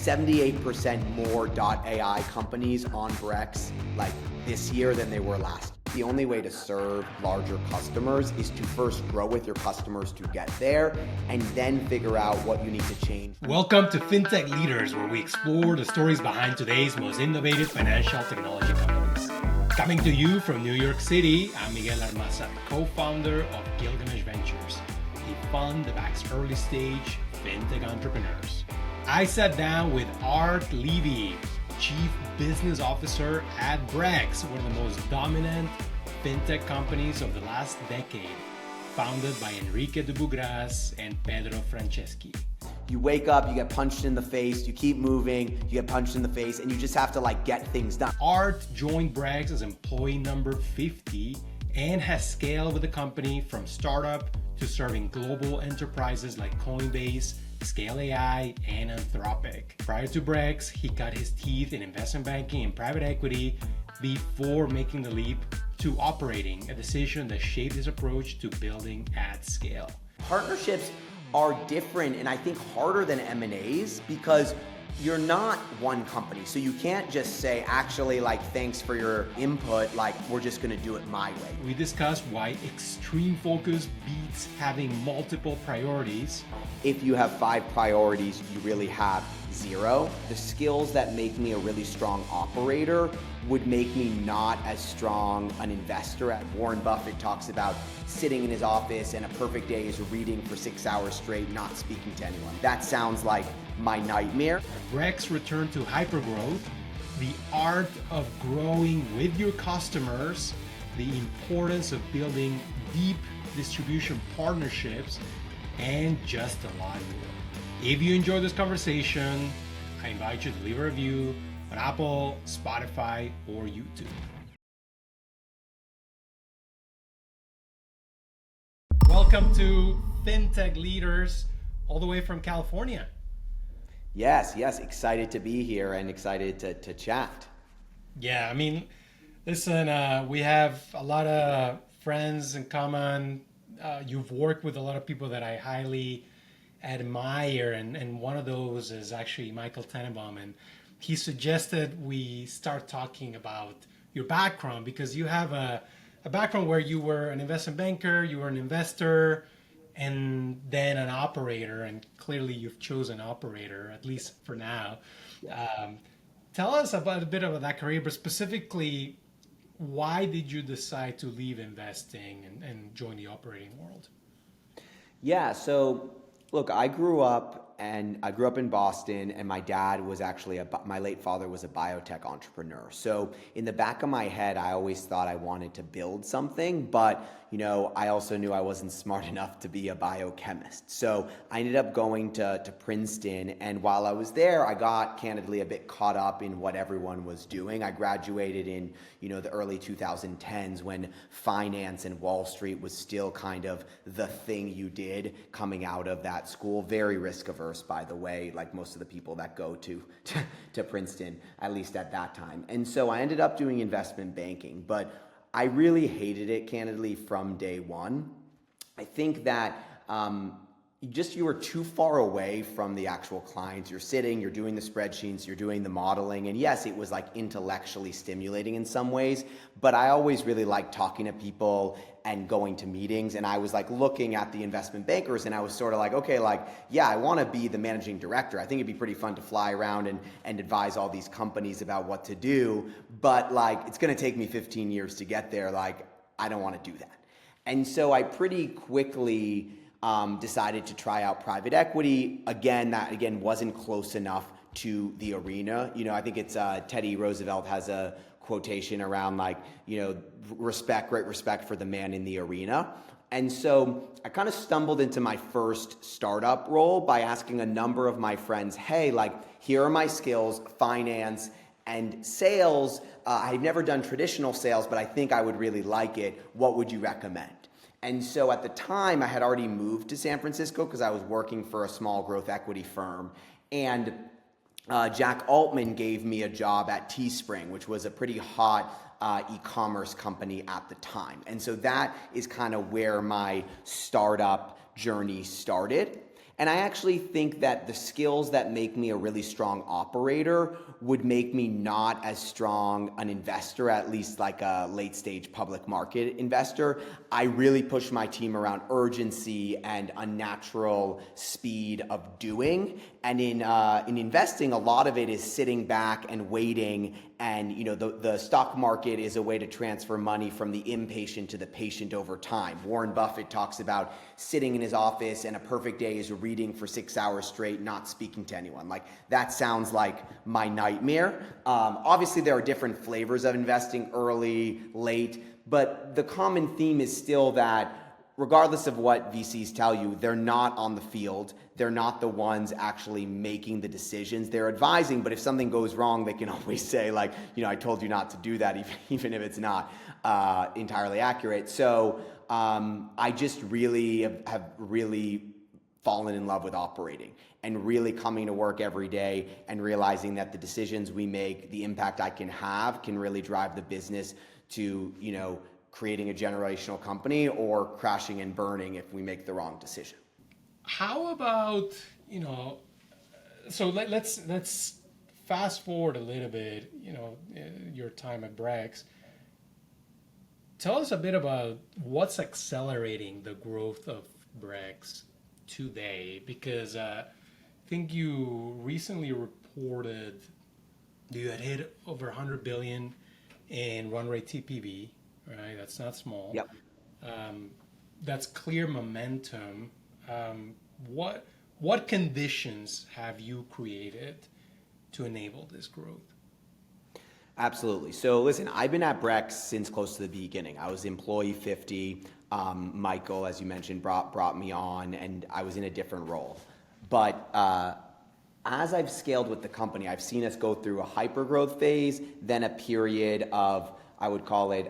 78% more .ai companies on Brex like this year than they were last. The only way to serve larger customers is to first grow with your customers to get there and then figure out what you need to change. Welcome to FinTech Leaders, where we explore the stories behind today's most innovative financial technology companies. Coming to you from New York City, I'm Miguel Armaza, co-founder of Gilgamesh Ventures, a fund that backs early stage FinTech entrepreneurs. I sat down with Art Levy, Chief Business Officer at Brex, one of the most dominant FinTech companies of the last decade, founded by Enrique de Bugras and Pedro Franceschi. You wake up, you get punched in the face, you keep moving, you get punched in the face, and you just have to get things done. Art joined Brex as employee number 50 and has scaled with the company from startup to serving global enterprises like Coinbase, Scale AI, and Anthropic. Prior to Brex, he cut his teeth in investment banking and private equity before making the leap to operating, a decision that shaped his approach to building at scale. Partnerships are different and I think harder than M&As because you're not one company. So you can't just say, actually, thanks for your input, we're just gonna do it my way. We discussed why extreme focus beats having multiple priorities. If you have 5 priorities, you really have 0. The skills that make me a really strong operator would make me not as strong an investor. Warren Buffett talks about sitting in his office and a perfect day is reading for 6 hours straight, not speaking to anyone. That sounds like my nightmare. Brex returned to hypergrowth, the art of growing with your customers, the importance of building deep distribution partnerships, and just a lot more. If you enjoyed this conversation, I invite you to leave a review on Apple, Spotify, or YouTube. Welcome to FinTech Leaders, all the way from California. Yes, excited to be here and excited to chat. Yeah, listen, we have a lot of friends in common. You've worked with a lot of people that I highly admire, and one of those is actually Michael Tenenbaum, and he suggested we start talking about your background because you have a background where you were an investment banker, you were an investor, and then an operator, and clearly you've chosen operator, at least for now. Tell us about a bit about that career, but specifically, why did you decide to leave investing and join the operating world? Yeah, so look, I grew up in Boston, and my dad was actually my late father was a biotech entrepreneur. So in the back of my head, I always thought I wanted to build something, but I also knew I wasn't smart enough to be a biochemist. So I ended up going to Princeton, and while I was there, I got candidly a bit caught up in what everyone was doing. I graduated in the early 2010s when finance and Wall Street was still kind of the thing you did coming out of that school. Very risk averse, by the way, like most of the people that go to Princeton, at least at that time. And so I ended up doing investment banking, but I really hated it, candidly, from day one. I think that you were too far away from the actual clients. You're sitting, you're doing the spreadsheets, you're doing the modeling, and yes, it was intellectually stimulating in some ways, but I always really liked talking to people and going to meetings, and I was looking at the investment bankers, and I was sort of okay, yeah, I want to be the managing director. I think it'd be pretty fun to fly around and advise all these companies about what to do, but it's going to take me 15 years to get there. I don't want to do that. And so I pretty quickly decided to try out private equity. That wasn't close enough to the arena. I think it's Teddy Roosevelt has a quotation around great respect for the man in the arena. And so I kind of stumbled into my first startup role by asking a number of my friends, hey, here are my skills, finance and sales. I've never done traditional sales, but I think I would really like it. What would you recommend? And so at the time, I had already moved to San Francisco because I was working for a small growth equity firm. And Jack Altman gave me a job at Teespring, which was a pretty hot e-commerce company at the time. And so that is kind of where my startup journey started. And I actually think that the skills that make me a really strong operator would make me not as strong an investor, at least like a late stage public market investor. I really push my team around urgency and unnatural speed of doing. And in investing, a lot of it is sitting back and waiting. And the stock market is a way to transfer money from the impatient to the patient over time. Warren Buffett talks about sitting in his office and a perfect day is reading for 6 hours straight, not speaking to anyone. Like, that sounds like my nightmare. Obviously, there are different flavors of investing, early, late, but the common theme is still that regardless of what VCs tell you, they're not on the field. They're not the ones actually making the decisions. They're advising, but if something goes wrong, they can always say, like, I told you not to do that, even if it's not entirely accurate. So I just really have really fallen in love with operating and really coming to work every day and realizing that the decisions we make, the impact I can have, can really drive the business to, creating a generational company or crashing and burning if we make the wrong decision. How about, so let's fast forward a little bit, your time at Brex. Tell us a bit about what's accelerating the growth of Brex today, because I think you recently reported you had hit over 100 billion in run rate TPV, right? That's not small. Yep. That's clear momentum. What conditions have you created to enable this growth? Absolutely. So listen, I've been at Brex since close to the beginning. I was employee 50. Michael, as you mentioned, brought me on, and I was in a different role. But as I've scaled with the company, I've seen us go through a hypergrowth phase, then a period of, I would call it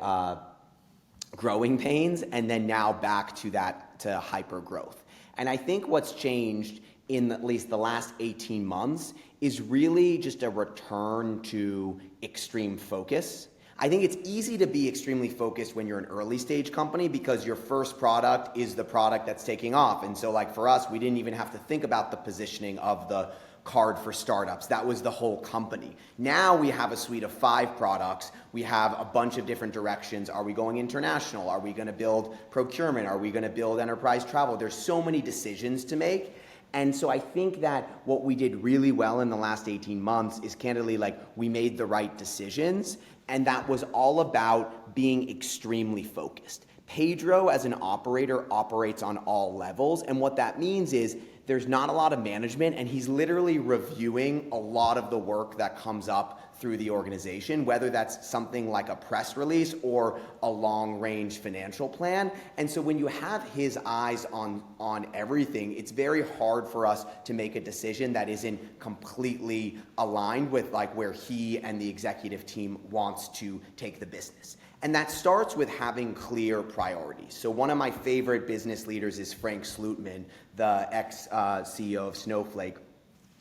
growing pains, and then now back to hypergrowth. And I think what's changed in at least the last 18 months is really just a return to extreme focus. I think it's easy to be extremely focused when you're an early stage company because your first product is the product that's taking off. And so like for us, we didn't even have to think about the positioning of the card for startups. That was the whole company. Now we have a suite of 5 products. We have a bunch of different directions. Are we going international? Are we going to build procurement? Are we going to build enterprise travel? There's so many decisions to make. And so I think that what we did really well in the last 18 months is candidly like we made the right decisions. And that was all about being extremely focused. Pedro, as an operator, operates on all levels. And what that means is there's not a lot of management, and he's literally reviewing a lot of the work that comes up through the organization, whether that's something like a press release or a long-range financial plan. And so when you have his eyes on everything, it's very hard for us to make a decision that isn't completely aligned with like where he and the executive team wants to take the business. And that starts with having clear priorities. So one of my favorite business leaders is Frank Slootman, the ex-CEO of Snowflake.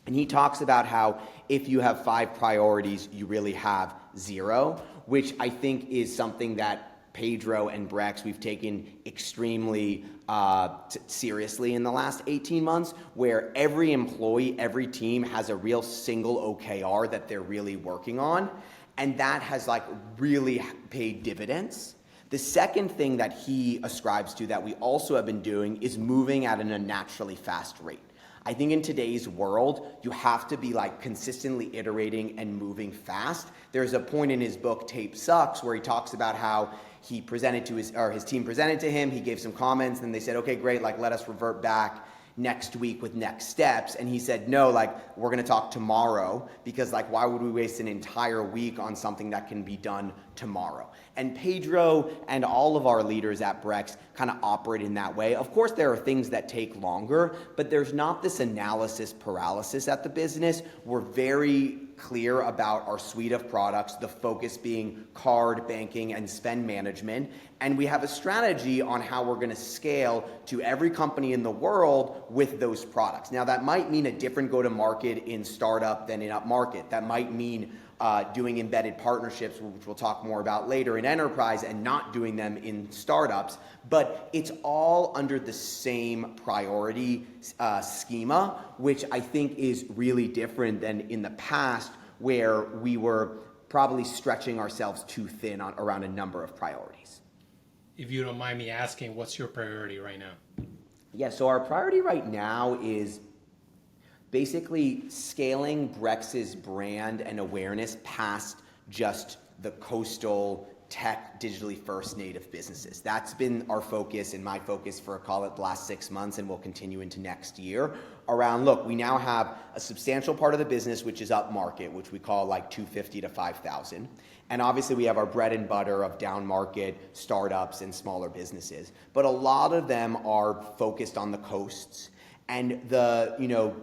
And he talks about how if you have 5 priorities, you really have 0, which I think is something that Pedro and Brex, we've taken extremely seriously in the last 18 months, where every employee, every team has a real single OKR that they're really working on. And that has like really paid dividends. The second thing that he ascribes to that we also have been doing is moving at an unnaturally fast rate. I think in today's world, you have to be like consistently iterating and moving fast. There's a point in his book, Tape Sucks, where he talks about how he presented to his team presented to him, he gave some comments, and they said, okay, great, like let us revert back next week with next steps. And he said, no, like we're gonna talk tomorrow, because like why would we waste an entire week on something that can be done tomorrow? And Pedro and all of our leaders at Brex kind of operate in that way. Of course, there are things that take longer, but there's not this analysis paralysis at the business. We're very clear about our suite of products, the focus being card, banking, and spend management. And we have a strategy on how we're going to scale to every company in the world with those products. Now, that might mean a different go-to-market in startup than in upmarket. That might mean doing embedded partnerships, which we'll talk more about later, in enterprise, and not doing them in startups. But it's all under the same priority schema, which I think is really different than in the past, where we were probably stretching ourselves too thin around a number of priorities. If you don't mind me asking, what's your priority right now? Yeah, so our priority right now is basically scaling Brex's brand and awareness past just the coastal tech, digitally first native businesses. That's been our focus and my focus for, call it, the last 6 months, and will continue into next year. Around, look, we now have a substantial part of the business which is up market, which we call like 250 to 5,000. And obviously we have our bread and butter of down market startups and smaller businesses. But a lot of them are focused on the coasts, and the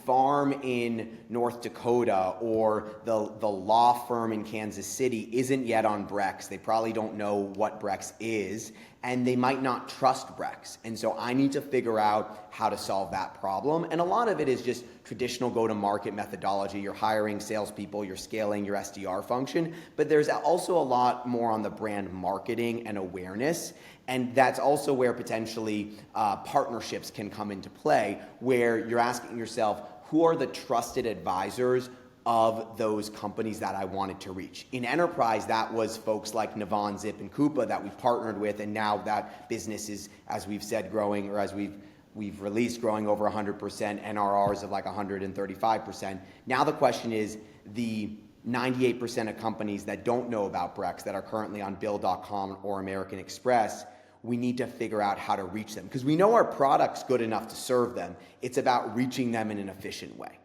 farm in North Dakota or the law firm in Kansas City isn't yet on Brex. They probably don't know what Brex is, and they might not trust Brex. And so I need to figure out how to solve that problem. And a lot of it is just traditional go-to-market methodology. You're hiring salespeople, you're scaling your SDR function, but there's also a lot more on the brand marketing and awareness. And that's also where potentially partnerships can come into play, where you're asking yourself, who are the trusted advisors of those companies that I wanted to reach? In enterprise, that was folks like Navan, Zip, and Coupa that we partnered with, and now that business is, as we've said, growing, or as we've released, growing over 100%, NRRs of like 135%. Now the question is the 98% of companies that don't know about Brex, that are currently on Bill.com or American Express, we need to figure out how to reach them, because we know our product's good enough to serve them. It's about reaching them in an efficient way.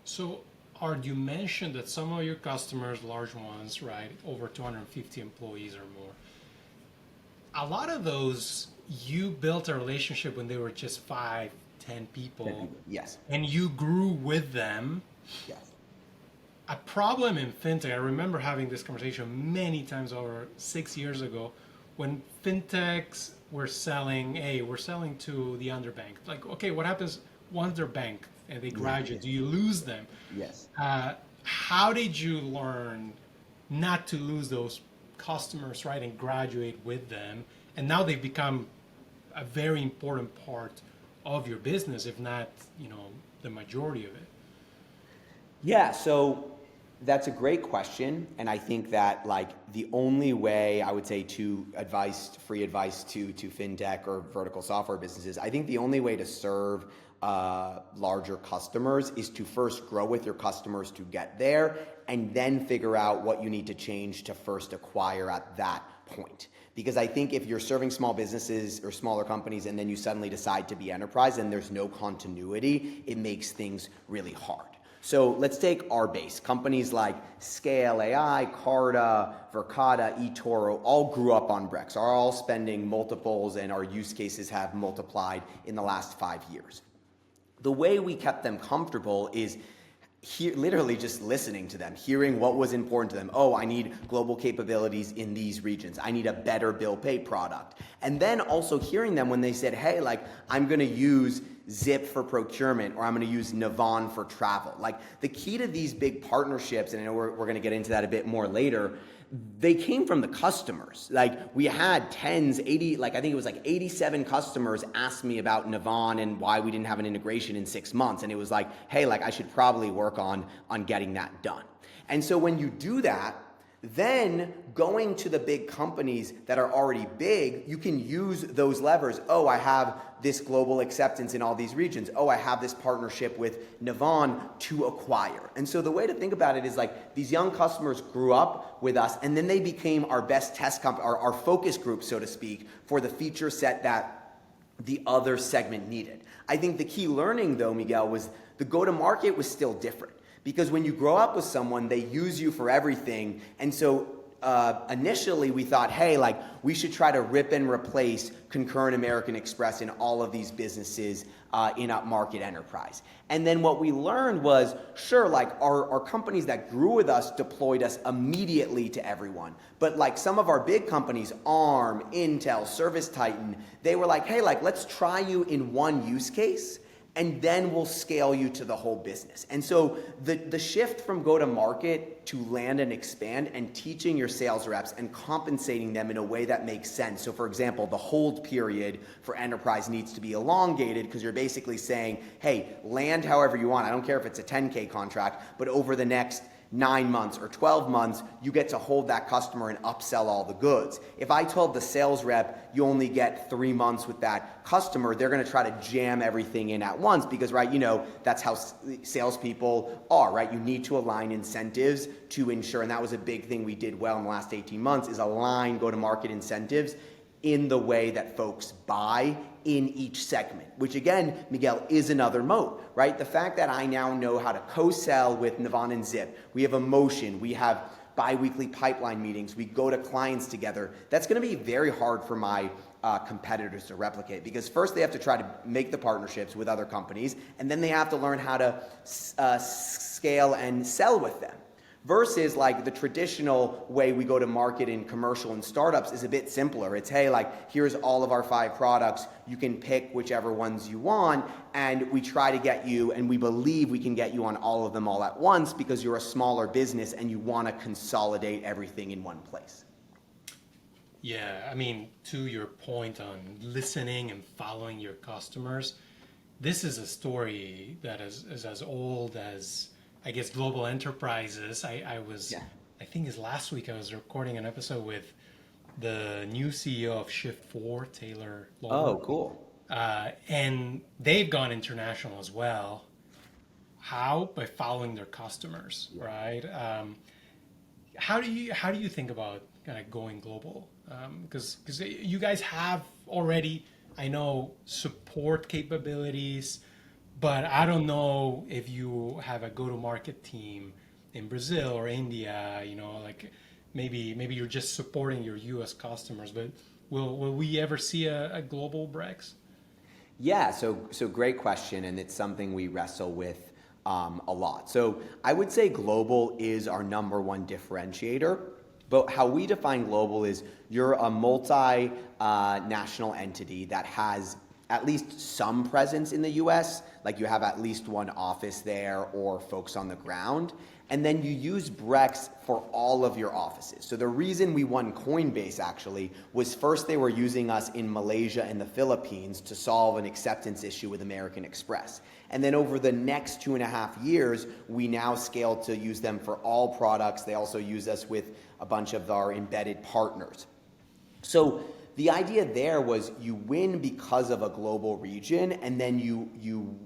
So, Art, you mentioned that some of your customers, large ones, right, over 250 employees or more, a lot of those, you built a relationship when they were just 5, 10 people. 10 people. Yes. And you grew with them. Yes. A problem in fintech, I remember having this conversation many times over 6 years ago, when fintechs were selling, hey, we're selling to the underbanked. Like, okay, what happens once they're banked and they graduate? Yes. Do you lose them? Yes. How did you learn not to lose those customers, right, and graduate with them? And now they've become a very important part of your business, if not, the majority of it. Yeah, so that's a great question, and I think that the only way I would say free advice to fintech or vertical software businesses, I think the only way to serve larger customers is to first grow with your customers to get there, and then figure out what you need to change to first acquire at that point. Because I think if you're serving small businesses or smaller companies and then you suddenly decide to be enterprise and there's no continuity, it makes things really hard. So let's take our base. Companies like Scale AI, Carta, Verkada, eToro all grew up on Brex, are all spending multiples, and our use cases have multiplied in the last 5 years. The way we kept them comfortable is literally just listening to them, hearing what was important to them. Oh, I need global capabilities in these regions. I need a better bill pay product. And then also hearing them when they said, hey, I'm going to use Zip for procurement, or I'm going to use Navan for travel. The key to these big partnerships, and I know we're going to get into that a bit more later, they came from the customers. We had tens, 80, I think it was 87 customers asked me about Navan and why we didn't have an integration in 6 months. And it was hey, I should probably work on getting that done. And so when you do that, then going to the big companies that are already big, you can use those levers. Oh, I have this global acceptance in all these regions. Oh, I have this partnership with Navan to acquire. And so the way to think about it is these young customers grew up with us, and then they became our best test our focus group, so to speak, for the feature set that the other segment needed. I think the key learning, though, Miguel, was the go-to-market was still different. Because when you grow up with someone, they use you for everything. And so initially we thought, hey, we should try to rip and replace Concur, American Express in all of these businesses in upmarket enterprise. And then what we learned was, sure, our companies that grew with us deployed us immediately to everyone. But some of our big companies, Arm, Intel, ServiceTitan, they were hey, let's try you in one use case. and then we'll scale you to the whole business. And so the shift from go to market to land and expand, and teaching your sales reps and compensating them in a way that makes sense. So for example, the hold period for enterprise needs to be elongated, because you're basically saying, hey, land however you want. I don't care if it's a 10K contract, but over the next 9 months or 12 months, you get to hold that customer and upsell all the goods. If I told the sales rep you only get 3 months with that customer, they're going to try to jam everything in at once, because, right, that's how salespeople are, right? You need to align incentives to ensure, and that was a big thing we did well in the last 18 months, is align go-to-market incentives in the way that folks buy in each segment, which again, Miguel, is another moat, right? The fact that I now know how to co-sell with Navan and Zip, we have emotion, we have bi-weekly pipeline meetings, we go to clients together, that's gonna be very hard for my competitors to replicate, because first they have to try to make the partnerships with other companies, and then they have to learn how to scale and sell with them. Versus like the traditional way we go to market in commercial and startups is a bit simpler. It's, hey, like, here's all of our 5 products. You can pick whichever ones you want, and we try to get you, and we believe we can get you on all of them all at once, because you're a smaller business and you want to consolidate everything in one place. Yeah, I mean, to your point on listening and following your customers, this is a story that is as old as, I guess, global enterprises. I think it's last week I was recording an episode with the new CEO of Shift4, Taylor Lawler. Oh, cool. And they've gone international as well. How? By following their customers, right? How do you think about kind of going global? Because you guys have already, I know, support capabilities, but I don't know if you have a go-to-market team in Brazil or India, like maybe you're just supporting your US customers, but will we ever see a global Brex? Yeah, so great question, and it's something we wrestle with a lot. So I would say global is our number one differentiator, but how we define global is you're a multi-national entity that has at least some presence in the US, like you have at least one office there or folks on the ground, and then you use Brex for all of your offices. So the reason we won Coinbase actually was, first they were using us in Malaysia and the Philippines to solve an acceptance issue with American Express. And then over the next 2.5 years, we now scaled to use them for all products. They also use us with a bunch of our embedded partners. So the idea there was you win because of a global region, and then you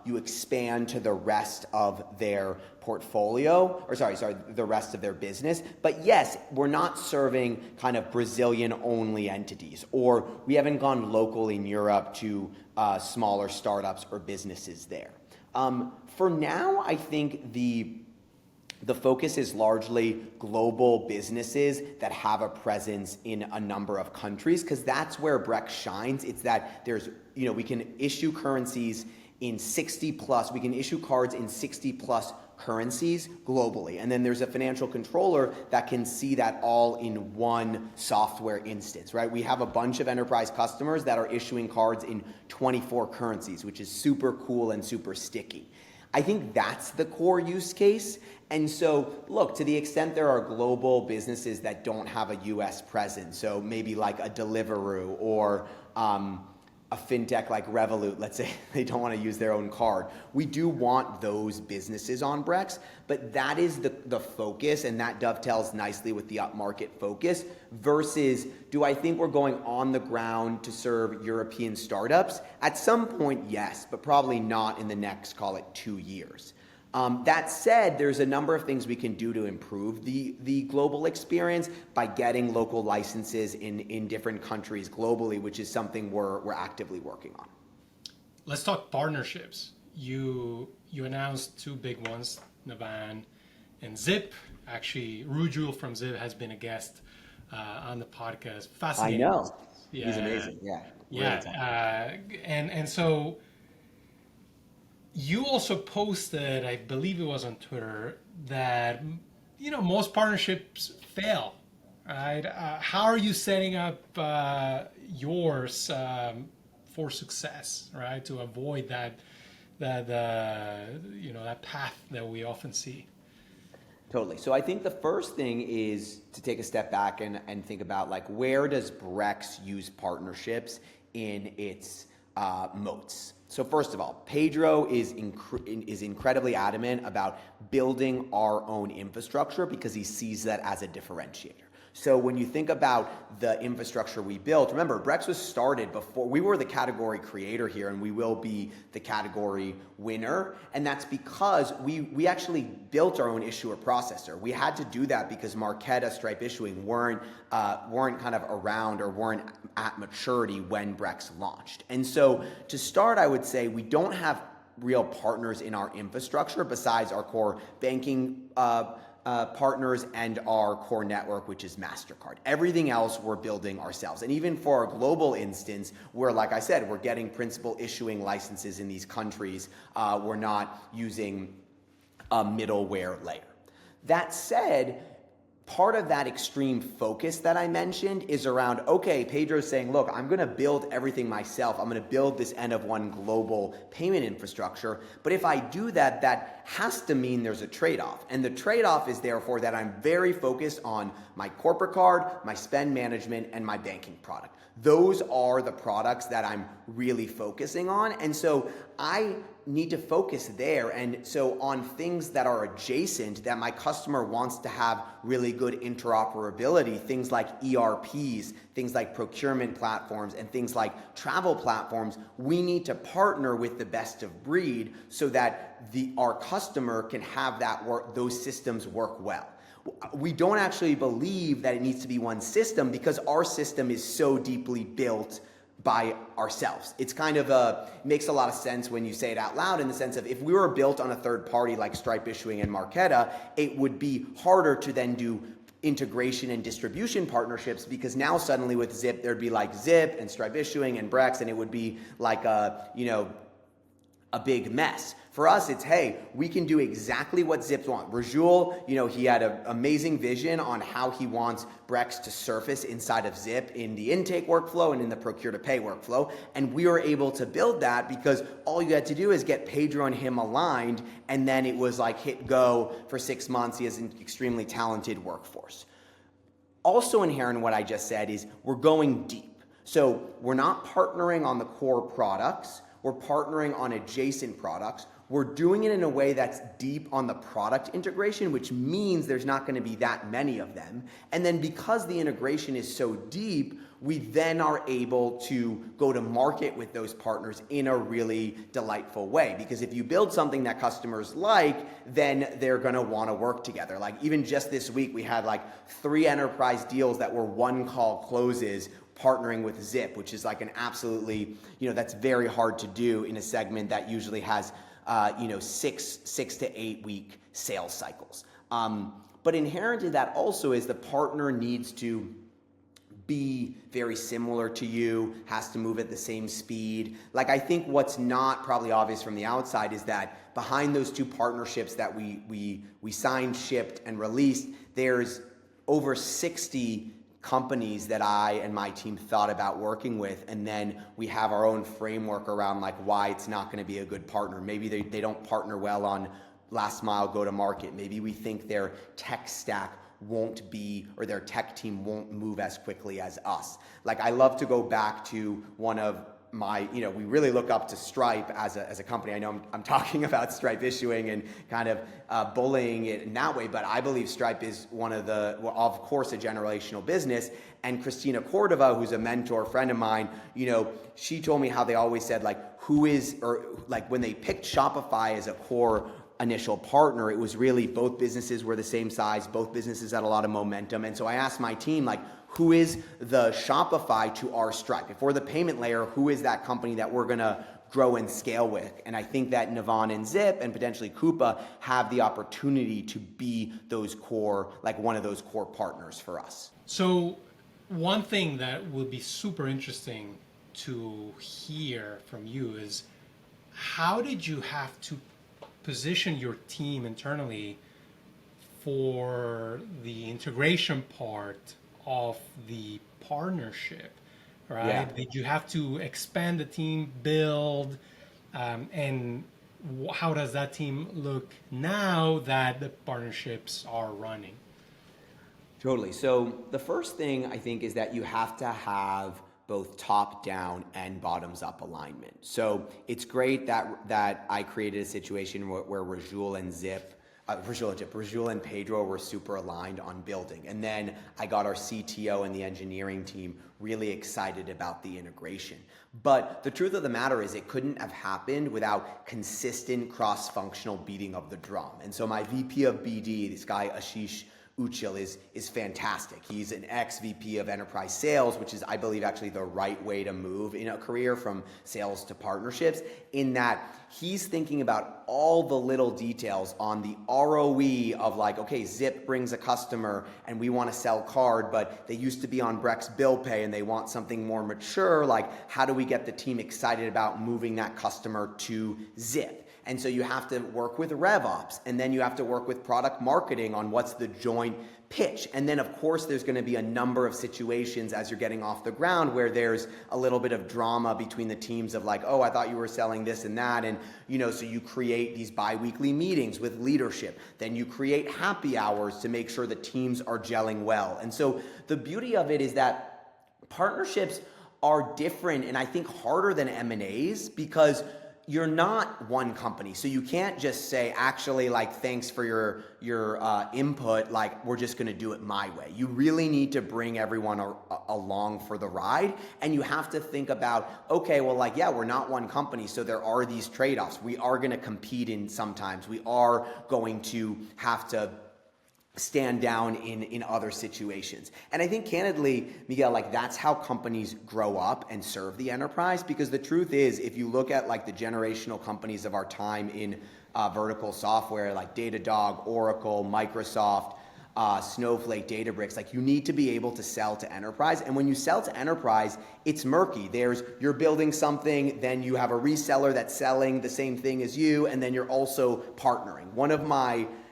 expand to the rest of their portfolio, or the rest of their business. But yes, we're not serving kind of Brazilian-only entities, or we haven't gone local in Europe to smaller startups or businesses there. For now, I think the focus is largely global businesses that have a presence in a number of countries, because that's where Brex shines. It's that we can issue currencies in 60 plus, we can issue cards in 60 plus currencies globally. And then there's a financial controller that can see that all in one software instance, right? We have a bunch of enterprise customers that are issuing cards in 24 currencies, which is super cool and super sticky. I think that's the core use case. And so, look, to the extent there are global businesses that don't have a US presence, so maybe like a Deliveroo or a fintech like Revolut, let's say they don't want to use their own card. We do want those businesses on Brex, but that is the focus, and that dovetails nicely with the upmarket focus versus, do I think we're going on the ground to serve European startups? At some point, yes, but probably not in the next, call it 2 years. That said, there's a number of things we can do to improve the global experience by getting local licenses in different countries globally, which is something we're actively working on. Let's talk partnerships. You announced 2 big ones, Navan and Zip. Actually, Rujul from Zip has been a guest on the podcast. Fascinating. I know. Yeah. He's amazing. Yeah. Yeah. And so you also posted, I believe it was on Twitter, that most partnerships fail, right? How are you setting up yours for success, right? To avoid that that path that we often see. Totally. So I think the first thing is to take a step back and think about like where does Brex use partnerships in its moats. So first of all, Pedro is incredibly adamant about building our own infrastructure because he sees that as a differentiator. So when you think about the infrastructure we built, remember, Brex was started before we were the category creator here, and we will be the category winner. And that's because we actually built our own issuer processor. We had to do that because Marqeta, Stripe Issuing weren't kind of around or weren't at maturity when Brex launched. And so to start, I would say we don't have real partners in our infrastructure besides our core banking partners and our core network, which is MasterCard. Everything else we're building ourselves. And even for our global instance, where, like I said, we're getting principal issuing licenses in these countries, we're not using a middleware layer. That said, part of that extreme focus that I mentioned is around, okay, Pedro's saying, look, I'm going to build everything myself. I'm going to build this N of one global payment infrastructure. But if I do that, that has to mean there's a trade-off. And the trade-off is therefore that I'm very focused on my corporate card, my spend management, and my banking product. Those are the products that I'm really focusing on. And so I need to focus there. And so on things that are adjacent that my customer wants to have really good interoperability, things like ERPs, things like procurement platforms, and things like travel platforms, we need to partner with the best of breed so that our customer can have those systems work well. We don't actually believe that it needs to be one system because our system is so deeply built by ourselves. It's kind of makes a lot of sense when you say it out loud in the sense of if we were built on a third party like Stripe Issuing and Marqeta, it would be harder to then do integration and distribution partnerships because now suddenly with Zip, there'd be like Zip and Stripe Issuing and Brex, and it would be like a big mess. For us, it's, hey, we can do exactly what Zips want. Rajul, he had an amazing vision on how he wants Brex to surface inside of Zip in the intake workflow and in the procure to pay workflow. And we were able to build that because all you had to do is get Pedro and him aligned, and then it was like hit go for 6 months. He has an extremely talented workforce. Also inherent in what I just said is we're going deep. So we're not partnering on the core products. We're partnering on adjacent products. We're doing it in a way that's deep on the product integration, which means there's not going to be that many of them. And then because the integration is so deep, we then are able to go to market with those partners in a really delightful way. Because if you build something that customers like, then they're going to want to work together. Like even just this week, we had like 3 enterprise deals that were one call closes partnering with Zip, which is like an absolutely, that's very hard to do in a segment that usually has, 6 to 8 week sales cycles. But inherent in that also is the partner needs to be very similar to you, has to move at the same speed. Like I think what's not probably obvious from the outside is that behind those 2 partnerships that we signed, shipped, and released, there's over 60 companies that I and my team thought about working with, and then we have our own framework around like why it's not going to be a good partner. Maybe they don't partner well on last mile go to market. Maybe we think their tech stack won't be, or their tech team won't move as quickly as us. Like I love to go back to one of my, we really look up to Stripe as a company. I know I'm talking about Stripe Issuing and kind of bullying it in that way, but I believe Stripe is of course, a generational business. And Christina Cordova, who's a mentor friend of mine, she told me how they always said when they picked Shopify as a core initial partner, it was really both businesses were the same size, both businesses had a lot of momentum. And so I asked my team, who is the Shopify to our Stripe? If we're the payment layer, who is that company that we're going to grow and scale with? And I think that Navan and Zip and potentially Coupa have the opportunity to be those core, one of those core partners for us. So one thing that will be super interesting to hear from you is how did you have to position your team internally for the integration part of the partnership, right? Yeah. Did you have to expand the team, build, and how does that team look now that the partnerships are running? Totally. So the first thing I think is that you have to have both top down and bottoms up alignment. So it's great that I created a situation where Rajul and Rajul and Pedro were super aligned on building. And then I got our CTO and the engineering team really excited about the integration. But the truth of the matter is it couldn't have happened without consistent cross-functional beating of the drum. And so my VP of BD, this guy Ashish Uchil, is fantastic. He's an ex-VP of enterprise sales, which is, I believe, actually the right way to move in a career from sales to partnerships, in that he's thinking about all the little details on the ROE of like, okay, Zip brings a customer and we want to sell card, but they used to be on Brex bill pay and they want something more mature. Like, how do we get the team excited about moving that customer to Zip? And so you have to work with RevOps, and then you have to work with product marketing on what's the joint pitch. And then, of course, there's going to be a number of situations as you're getting off the ground where there's a little bit of drama between the teams of like, oh, I thought you were selling this and that. And, so you create these bi-weekly meetings with leadership. Then you create happy hours to make sure the teams are gelling well. And so the beauty of it is that partnerships are different and I think harder than M&As because you're not one company. So you can't just say, actually, like, thanks for your input, like, we're just gonna do it my way. You really need to bring everyone along for the ride. And you have to think about, okay, well, like, yeah, we're not one company, so there are these trade-offs. We are gonna compete in sometimes. We are going to have to stand down in other situations. And I think candidly, Miguel, like that's how companies grow up and serve the enterprise, because the truth is, if you look at like the generational companies of our time in vertical software like Datadog, Oracle, Microsoft, Snowflake, Databricks, like you need to be able to sell to enterprise. And when you sell to enterprise, it's murky. You're building something, then you have a reseller that's selling the same thing as you, and then you're also partnering.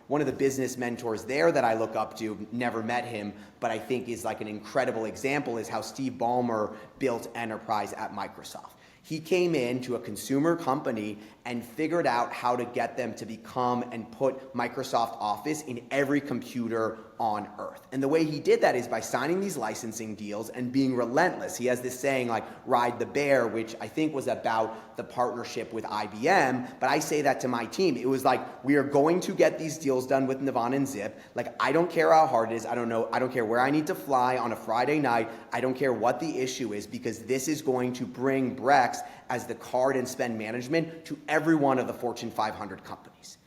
One of the business mentors there that I look up to, never met him, but I think is like an incredible example, is how Steve Ballmer built enterprise at Microsoft. He came into a consumer company and figured out how to get them to become and put Microsoft Office in every computer on earth. And the way he did that is by signing these licensing deals and being relentless. He has this saying like, ride the bear, which I think was about the partnership with IBM. But I say that to my team. It was like, we are going to get these deals done with Navan and Zip. Like, I don't care how hard it is. I don't care where I need to fly on a Friday night. I don't care what the issue is, because this is going to bring Brex as the card and spend management to every one of the Fortune 500 companies.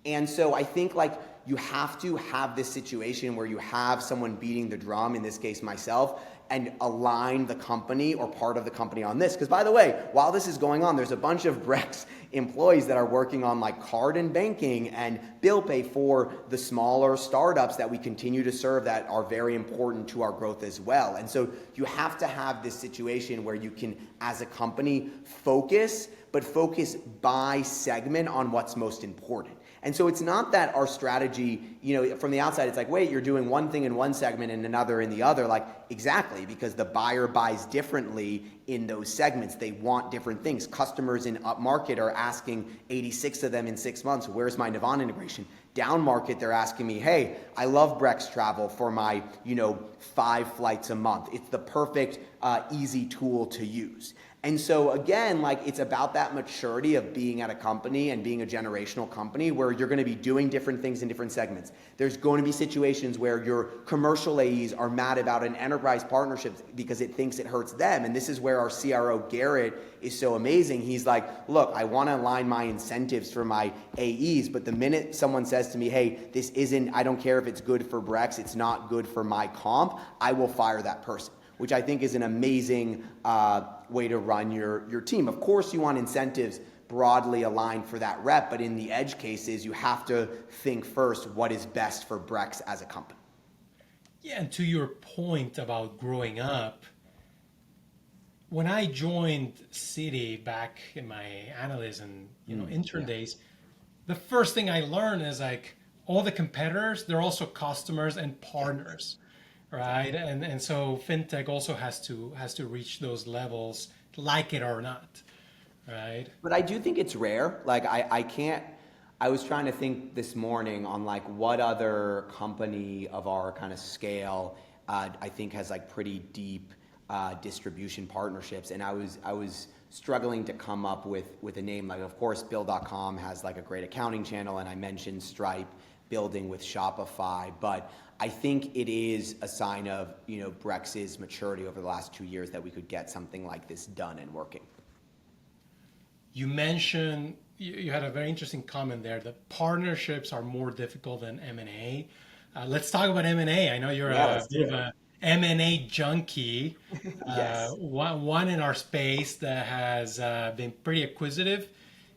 And so I think like you have to have this situation where you have someone beating the drum, in this case myself, and align the company or part of the company on this. Because by the way, while this is going on, there's a bunch of Brex employees that are working on like card and banking and bill pay for the smaller startups that we continue to serve that are very important to our growth as well. And so you have to have this situation where you can, as a company, focus, but focus by segment on what's most important. And so it's not that our strategy, from the outside, it's like, wait, you're doing one thing in one segment and another in the other. Like, exactly, because the buyer buys differently in those segments. They want different things. Customers in up market are asking 86 of them in 6 months, where's my Navan integration? Down market, they're asking me, hey, I love Brex Travel for my, 5 flights a month. It's the perfect, easy tool to use. And so again, like it's about that maturity of being at a company and being a generational company where you're going to be doing different things in different segments. There's going to be situations where your commercial AEs are mad about an enterprise partnership because it thinks it hurts them. And this is where our CRO, Garrett, is so amazing. He's like, look, I want to align my incentives for my AEs, but the minute someone says to me, hey, this isn't, I don't care if it's good for Brex, it's not good for my comp, I will fire that person, which I think is an amazing way to run your team. Of course, you want incentives broadly aligned for that rep, but in the edge cases, you have to think first what is best for Brex as a company. Yeah, and to your point about growing up, when I joined Citi back in my analyst and intern days, the first thing I learned is like all the competitors, they're also customers and partners. Right, and so fintech also has to reach those levels, like it or not, right? But I do think it's rare. Like I can't. I was trying to think this morning on like what other company of our kind of scale I think has like pretty deep distribution partnerships, and I was struggling to come up with a name. Like of course, Bill.com has like a great accounting channel, and I mentioned Stripe building with Shopify, but I think it is a sign of Brex's maturity over the last 2 years that we could get something like this done and working. You mentioned you had a very interesting comment there that partnerships are more difficult than M&A. Let's talk about M&A. I know you're Yeah, a let's do bit of it. a M&A junkie. Yes. One in our space that has been pretty acquisitive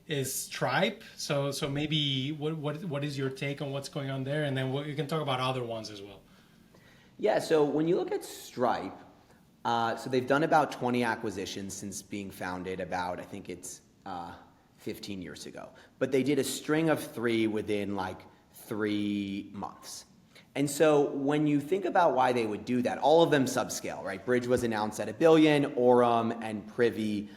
is Stripe. So maybe what is your take on what's going on there, and then you can talk about other ones as well. Yeah, so when you look at Stripe, so they've done about 20 acquisitions since being founded about, I think it's 15 years ago. But they did a string of three within like 3 months. And so when you think about why they would do that, all of them subscale, right? Bridge was announced at $1 billion, Orem and Privy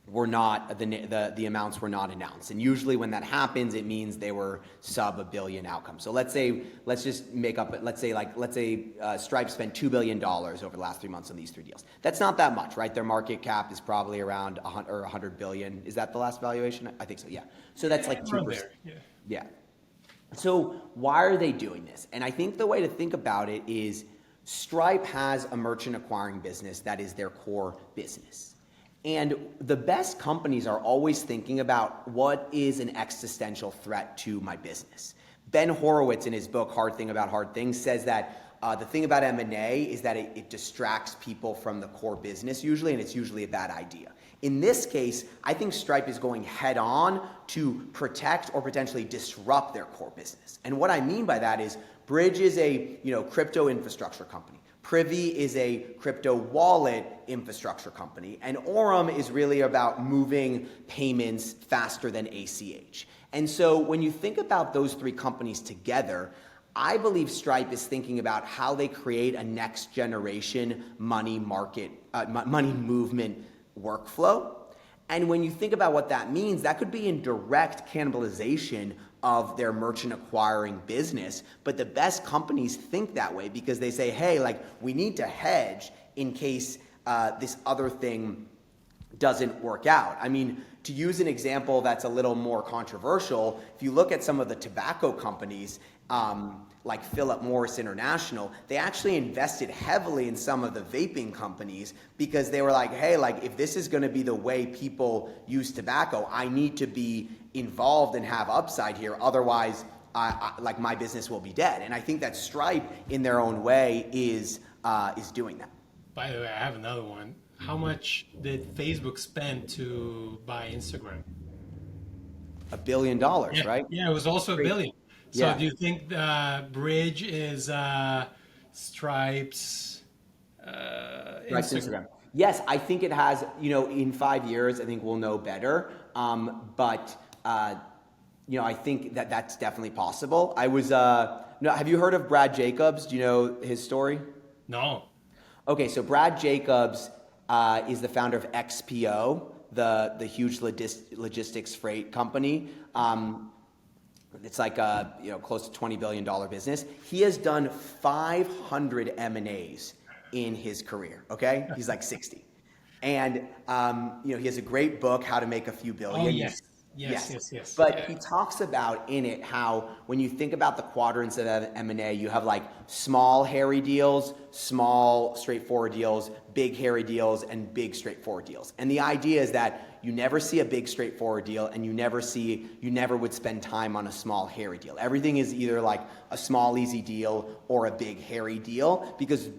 were not, the amounts were not announced. And usually when that happens, it means they were sub $1 billion outcomes. So let's say Stripe spent $2 billion over the last 3 months on these three deals. That's not that much, right? Their market cap is probably around 100 billion. Is that the last valuation? I think so, yeah. So that's like Around 2%. there, yeah. Yeah. So why are they doing this? And I think the way to think about it is Stripe has a merchant acquiring business that is their core business. And the best companies are always thinking about what is an existential threat to my business. Ben Horowitz in his book, Hard Thing About Hard Things, says that the thing about M&A is that it distracts people from the core business usually, and it's usually a bad idea. In this case, I think Stripe is going head on to protect or potentially disrupt their core business. And what I mean by that is Bridge is a crypto infrastructure company. Privy is a crypto wallet infrastructure company, and Orem is really about moving payments faster than ACH. And so when you think about those three companies together, I believe Stripe is thinking about how they create a next generation money movement workflow. And when you think about what that means, that could be in direct cannibalization of their merchant acquiring business. But the best companies think that way because they say, hey, like we need to hedge in case this other thing doesn't work out. I mean, to use an example that's a little more controversial, if you look at some of the tobacco companies, like Philip Morris International, they actually invested heavily in some of the vaping companies because they were like, hey, like if this is going to be the way people use tobacco, I need to be involved and have upside here. Otherwise, like my business will be dead. And I think that Stripe, in their own way, is doing that. By the way, I have another one. How much did Facebook spend to buy Instagram? $1 billion, Yeah, right? yeah, it was also a Great. billion. So Yeah. do you think Bridge is Stripe's Right to Instagram? Instagram. Yes, I think it has, in 5 years, I think we'll know better. I think that that's definitely possible. No, have you heard of Brad Jacobs? Do you know his story? No. Okay, so Brad Jacobs is the founder of XPO, the huge logistics freight company. It's like a close to $20 billion business. He has done 500 M&As in his career. Okay, he's like 60, and he has a great book, How to Make a Few Billion. Oh, yes. Yes. But Yeah. he talks about in it how when you think about the quadrants of M&A, you have like small hairy deals, small straightforward deals, big hairy deals, and big straightforward deals. And the idea is that you never see a big straightforward deal, and you never would spend time on a small hairy deal. Everything is either like a small easy deal or a big hairy deal, because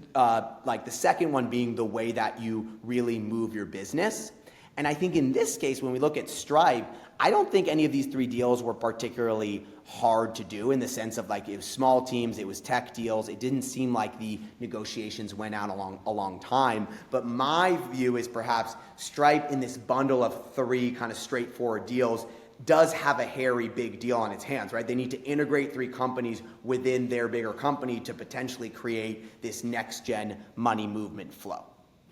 like the second one being the way that you really move your business. And I think in this case, when we look at Stripe, I don't think any of these three deals were particularly hard to do in the sense of like it was small teams, it was tech deals. It didn't seem like the negotiations went out a long time. But my view is perhaps Stripe in this bundle of three kind of straightforward deals does have a hairy big deal on its hands, right? They need to integrate three companies within their bigger company to potentially create this next gen money movement flow.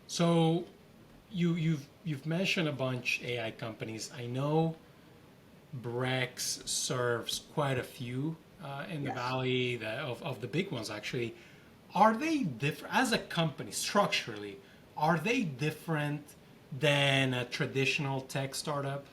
So you've you've mentioned a bunch AI companies. I know Brex serves quite a few in the Yes. valley of the big ones actually. Are they different as a company structurally? Are they different than a traditional tech startup?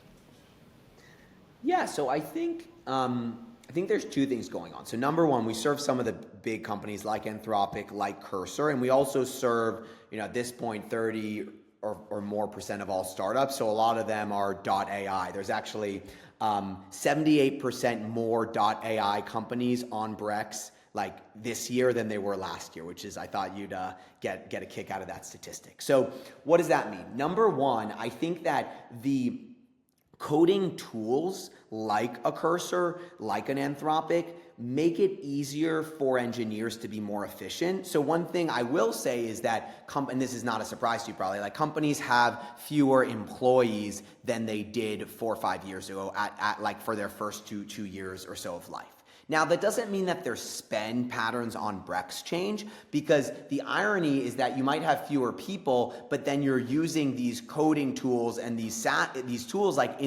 Yeah, so I think there's two things going on. So number one, we serve some of the big companies like Anthropic, like Cursor, and we also serve, at this point, 30 or more percent of all startups. So a lot of them are .ai. There's actually 78% more .ai companies on Brex like this year than they were last year, which is I thought you'd get a kick out of that statistic. So what does that mean? Number one, I think that the coding tools like a Cursor, like an Anthropic, make it easier for engineers to be more efficient. So one thing I will say is that, and this is not a surprise to you probably, like companies have fewer employees than they did 4 or 5 years ago at like for their first two years or so of life. Now, that doesn't mean that their spend patterns on Brex change, because the irony is that you might have fewer people, but then you're using these coding tools and these tools like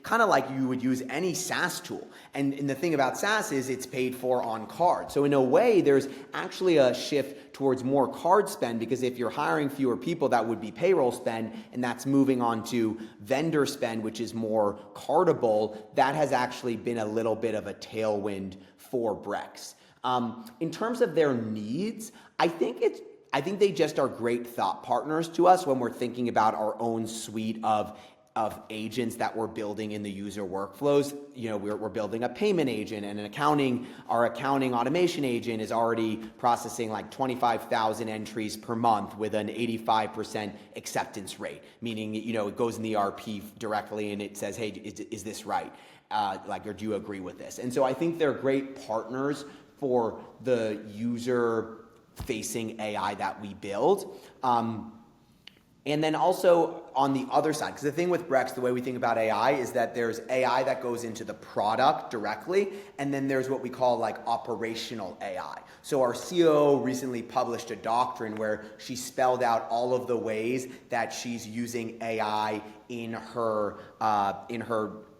kind of like you would use any SaaS tool. And the thing about SaaS is it's paid for on card. So in a way, there's actually a shift towards more card spend, because if you're hiring fewer people, that would be payroll spend, and that's moving on to vendor spend, which is more cardable. That has actually been a little bit of a tailwind for Brex. In terms of their needs, I think they just are great thought partners to us when we're thinking about our own suite of agents that we're building in the user workflows. We're building a payment agent and our accounting automation agent is already processing like 25,000 entries per month with an 85% acceptance rate, meaning, it goes in the ERP directly and it says, hey, is this right? Or do you agree with this? And so I think they're great partners for the user-facing AI that we build. And then also on the other side, because the thing with Brex, the way we think about AI is that there's AI that goes into the product directly, and then there's what we call like operational AI. So our COO recently published a doctrine where she spelled out all of the ways that she's using AI in her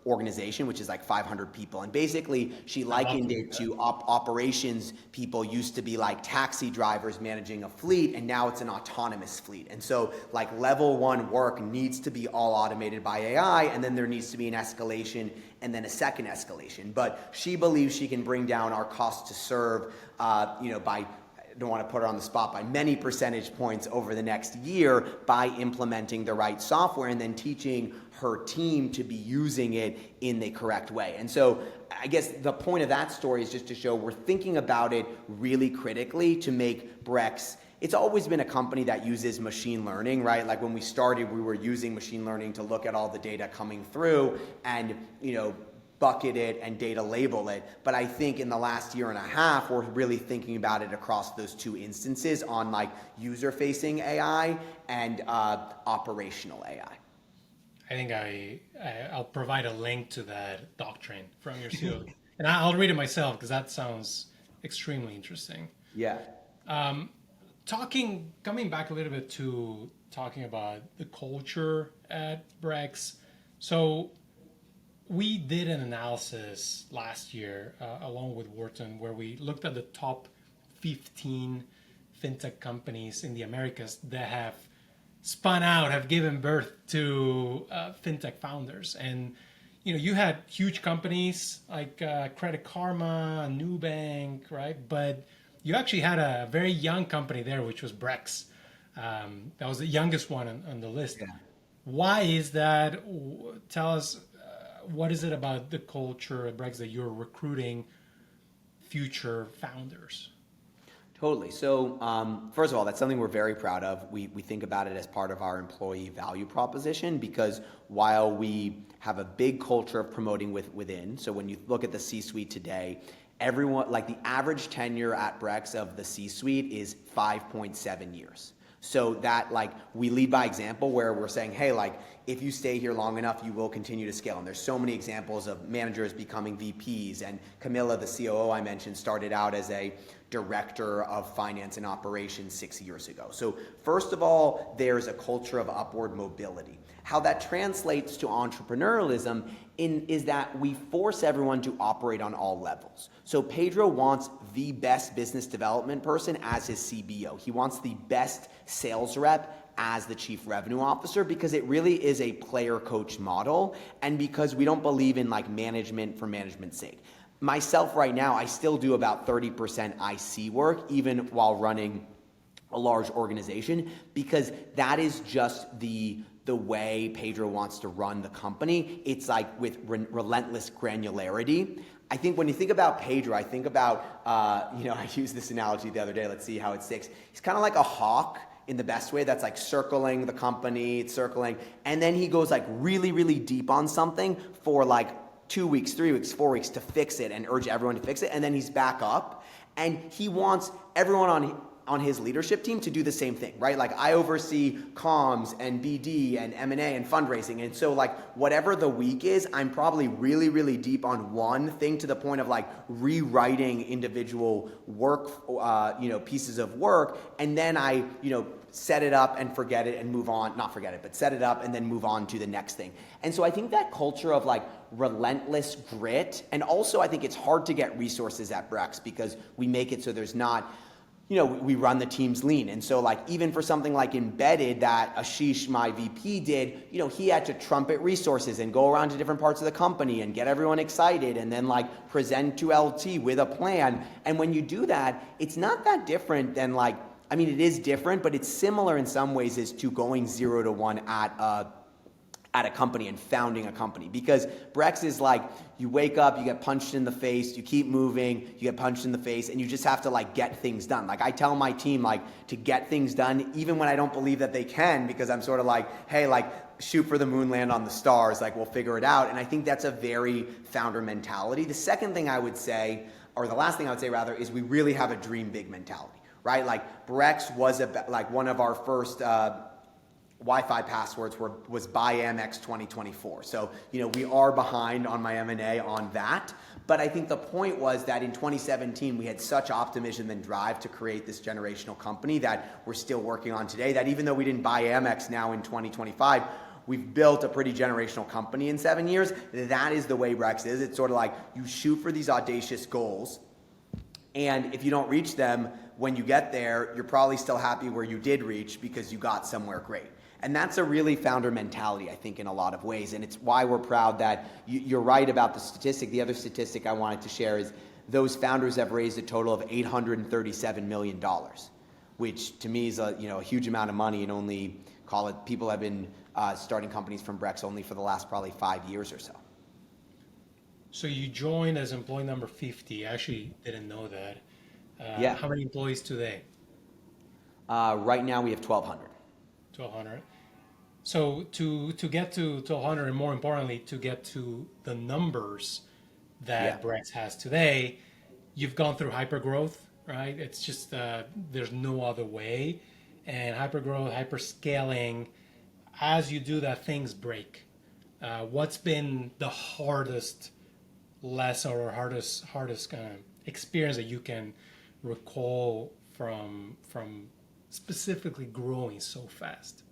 organization, which is like 500 people. And basically, she likened it to operations people used to be like taxi drivers managing a fleet, and now it's an autonomous fleet. And so like level 1 work needs to be all automated by AI, and then there needs to be an escalation and then a second escalation. But she believes she can bring down our cost to serve, by, I don't want to put her on the spot, by many percentage points over the next year by implementing the right software and then teaching her team to be using it in the correct way. And so I guess the point of that story is just to show we're thinking about it really critically to make Brex. It's always been a company that uses machine learning, right? Like when we started, we were using machine learning to look at all the data coming through and, bucket it and data label it. But I think in the last year and a half, we're really thinking about it across those two instances on like user-facing AI and operational AI. I think I'll provide a link to that doctrine from your CEO, and I'll read it myself because that sounds extremely interesting. Yeah. Coming back a little bit to talking about the culture at Brex. So we did an analysis last year along with Wharton where we looked at the top 15 fintech companies in the Americas that have spun out, have given birth to fintech founders. And you had huge companies like Credit Karma, Nubank, right? But you actually had a very young company there, which was Brex. That was the youngest one on the list. Yeah. Why is that? Tell us, what is it about the culture at Brex that you're recruiting future founders? Totally. So first of all, that's something we're very proud of. We think about it as part of our employee value proposition, because while we have a big culture of promoting within, so when you look at the C-suite today, everyone, like the average tenure at Brex of the C-suite is 5.7 years. So that like we lead by example where we're saying, hey, like if you stay here long enough, you will continue to scale. And there's so many examples of managers becoming VPs. And Camilla, the COO I mentioned, started out as a director of finance and operations 6 years ago. So first of all, there's a culture of upward mobility. How that translates to entrepreneurialism is that we force everyone to operate on all levels. So Pedro wants the best business development person as his CBO. He wants the best sales rep as the chief revenue officer, because it really is a player coach model, and because we don't believe in like management for management's sake. Myself right now, I still do about 30% IC work, even while running a large organization, because that is just the way Pedro wants to run the company. It's like with relentless granularity. I think when you think about Pedro, I think about, I used this analogy the other day. Let's see how it sticks. He's kind of like a hawk in the best way, that's like circling the company, it's circling, and then he goes like really, really deep on something for like 2 weeks, 3 weeks, 4 weeks to fix it and urge everyone to fix it, and then he's back up, and he wants everyone on his leadership team to do the same thing, right? Like I oversee comms and BD and M&A and fundraising, and so like whatever the week is, I'm probably really, really deep on one thing to the point of like rewriting individual work, pieces of work, and then I, set it up and forget it and move on, not forget it, but set it up and then move on to the next thing. And so I think that culture of like relentless grit, and also I think it's hard to get resources at Brex because we make it so there's not, we run the teams lean. And so like even for something like embedded that Ashish, my VP, did, he had to trumpet resources and go around to different parts of the company and get everyone excited and then like present to LT with a plan. And when you do that, it's not that different than like, it is different, but it's similar in some ways as to going 0 to 1 at a company and founding a company. Because Brex is like, you wake up, you get punched in the face, you keep moving, you get punched in the face, and you just have to like get things done. Like I tell my team like to get things done, even when I don't believe that they can, because I'm sort of like, hey, like shoot for the moon, land on the stars, like we'll figure it out. And I think that's a very founder mentality. The second thing I would say, or the last thing I would say rather, is we really have a dream big mentality. Right, like Brex was like one of our first Wi-Fi passwords was buy Amex 2024. So we are behind on my M&A on that. But I think the point was that in 2017 we had such optimism and drive to create this generational company that we're still working on today. That even though we didn't buy Amex now in 2025. We've built a pretty generational company in 7 years. That is the way Brex is. It's sort of like you shoot for these audacious goals, and if you don't reach them, when you get there, you're probably still happy where you did reach because you got somewhere great. And that's a really founder mentality, I think, in a lot of ways. And it's why we're proud that you're right about the statistic. The other statistic I wanted to share is those founders have raised a total of $837 million, which to me is a huge amount of money, and only people have been starting companies from Brex only for the last probably 5 years or so. So you joined as employee number 50. I actually didn't know that. Yeah. How many employees today? Right now we have 1,200. 1,200. So to get to 1,200, and more importantly, to get to the numbers that Brex has today, you've gone through hypergrowth, right? It's just there's no other way. And hypergrowth, hyperscaling, as you do that, things break. What's been the hardest lesson or hardest kind of experience that you can recall from specifically growing so fast?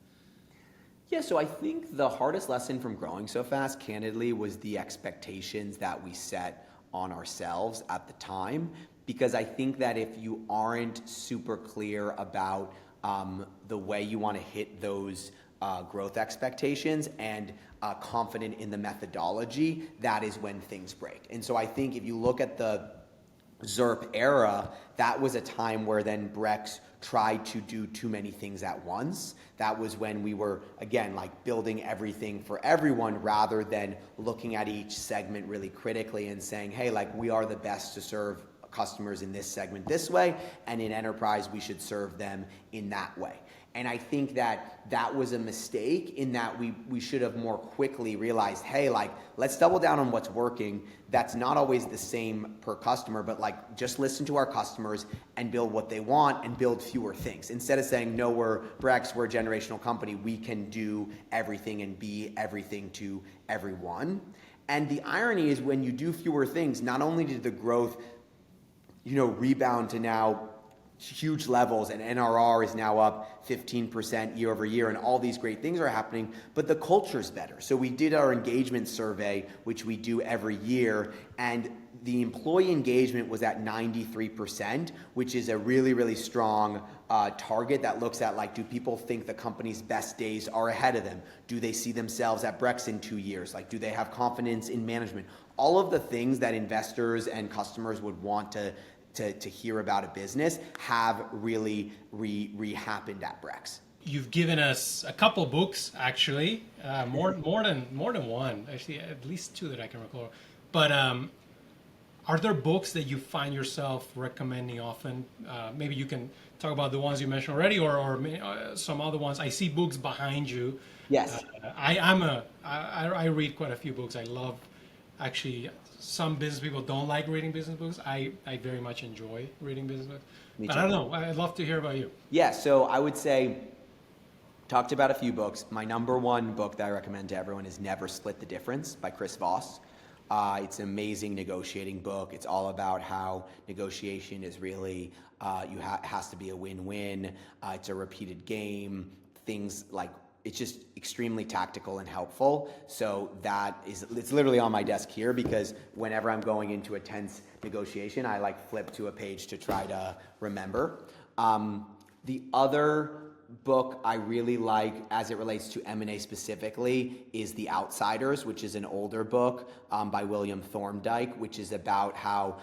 Yeah, so I think the hardest lesson from growing so fast, candidly, was the expectations that we set on ourselves at the time. Because I think that if you aren't super clear about the way you want to hit those growth expectations and confident in the methodology, that is when things break. And so I think if you look at the ZERP era, that was a time where then Brex tried to do too many things at once. That was when we were, again, like building everything for everyone rather than looking at each segment really critically and saying, hey, like we are the best to serve customers in this segment this way, and in enterprise we should serve them in that way. And I think that was a mistake in that we should have more quickly realized, hey, like let's double down on what's working. That's not always the same per customer, but like just listen to our customers and build what they want and build fewer things. Instead of saying, no, we're Brex, we're a generational company, we can do everything and be everything to everyone. And the irony is when you do fewer things, not only did the growth rebound to now huge levels, and NRR is now up 15% year over year, and all these great things are happening, but the culture's better. So we did our engagement survey, which we do every year, and the employee engagement was at 93%, which is a really, really strong target that looks at, like, do people think the company's best days are ahead of them? Do they see themselves at Brex in 2 years? Like, do they have confidence in management? All of the things that investors and customers would want to hear about a business have really happened at Brex. You've given us a couple books, actually, more than one, actually, at least two that I can recall. But are there books that you find yourself recommending often? Maybe you can talk about the ones you mentioned already, or some other ones. I see books behind you. Yes. I read quite a few books. I love, actually, some business people don't like reading business books. I very much enjoy reading business books. But I don't know. I'd love to hear about you. Yeah, so I would say, talked about a few books. My number one book that I recommend to everyone is Never Split the Difference by Chris Voss. It's an amazing negotiating book. It's all about how negotiation is really, has to be a win-win. It's a repeated game. Things like, it's just extremely tactical and helpful. So it's literally on my desk here, because whenever I'm going into a tense negotiation, I like flip to a page to try to remember. The other book I really like as it relates to M&A specifically is The Outsiders, which is an older book by William Thorndike, which is about how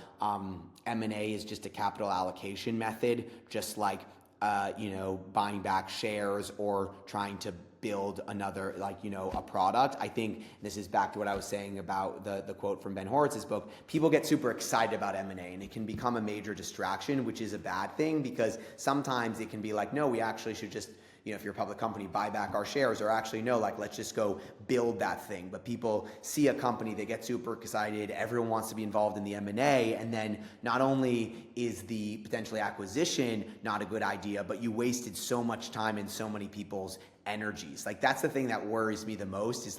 M&A is just a capital allocation method, just like buying back shares or trying to build another, a product. I think this is back to what I was saying about the quote from Ben Horowitz's book. People get super excited about M&A, and it can become a major distraction, which is a bad thing, because sometimes it can be like, no, we actually should just, if you're a public company, buy back our shares, or actually, no, let's just go build that thing. But people see a company, they get super excited, everyone wants to be involved in the M&A, and then not only is the potentially acquisition not a good idea, but you wasted so much time and so many people's energies. That's the thing that worries me the most, is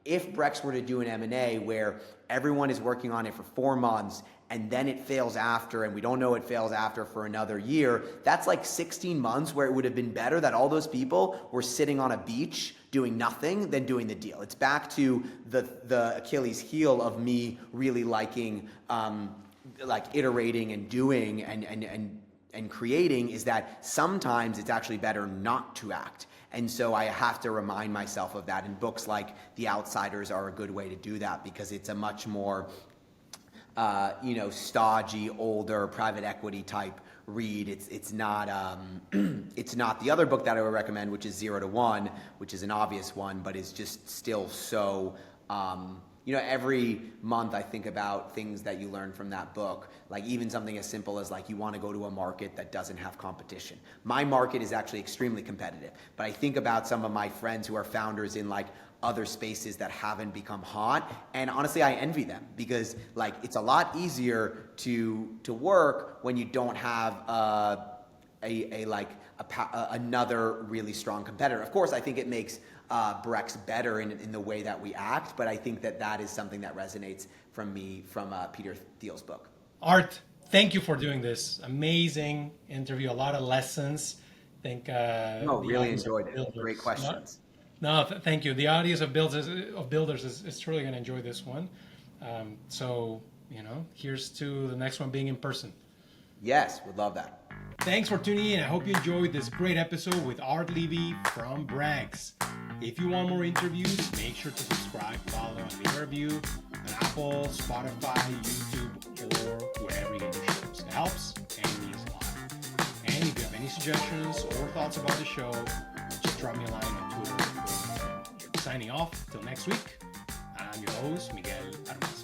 if Brex were to do an M&A where everyone is working on it for 4 months and then it fails after, and we don't know it fails after for another year, that's 16 months where it would have been better that all those people were sitting on a beach doing nothing than doing the deal. It's back to the Achilles heel of me really liking iterating and doing and creating, is that sometimes it's actually better not to act. And so I have to remind myself of that. And books like The Outsiders are a good way to do that, because it's a much more, stodgy, older, private equity type read. It's not the other book that I would recommend, which is 0 to 1, which is an obvious one, but is just still so. Every month I think about things that you learn from that book, even something as simple as you want to go to a market that doesn't have competition. My market is actually extremely competitive, but I think about some of my friends who are founders in other spaces that haven't become hot, and honestly I envy them, because it's a lot easier to work when you don't have another really strong competitor. Of course, I think it makes Brex better in the way that we act, but I think that is something that resonates from Peter Thiel's book. Art, thank you for doing this amazing interview. A lot of lessons. Really enjoyed it. Great questions. Thank you. The audience of builders is truly going to enjoy this one. Here's to the next one being in person. Yes, would love that. Thanks for tuning in. I hope you enjoyed this great episode with Art Levy from Brex. If you want more interviews, make sure to subscribe, follow, and leave a review on Apple, Spotify, YouTube, or wherever you get your shows. It helps and means a lot. And if you have any suggestions or thoughts about the show, just drop me a line on Twitter. Signing off till next week. I'm your host, Miguel Armas.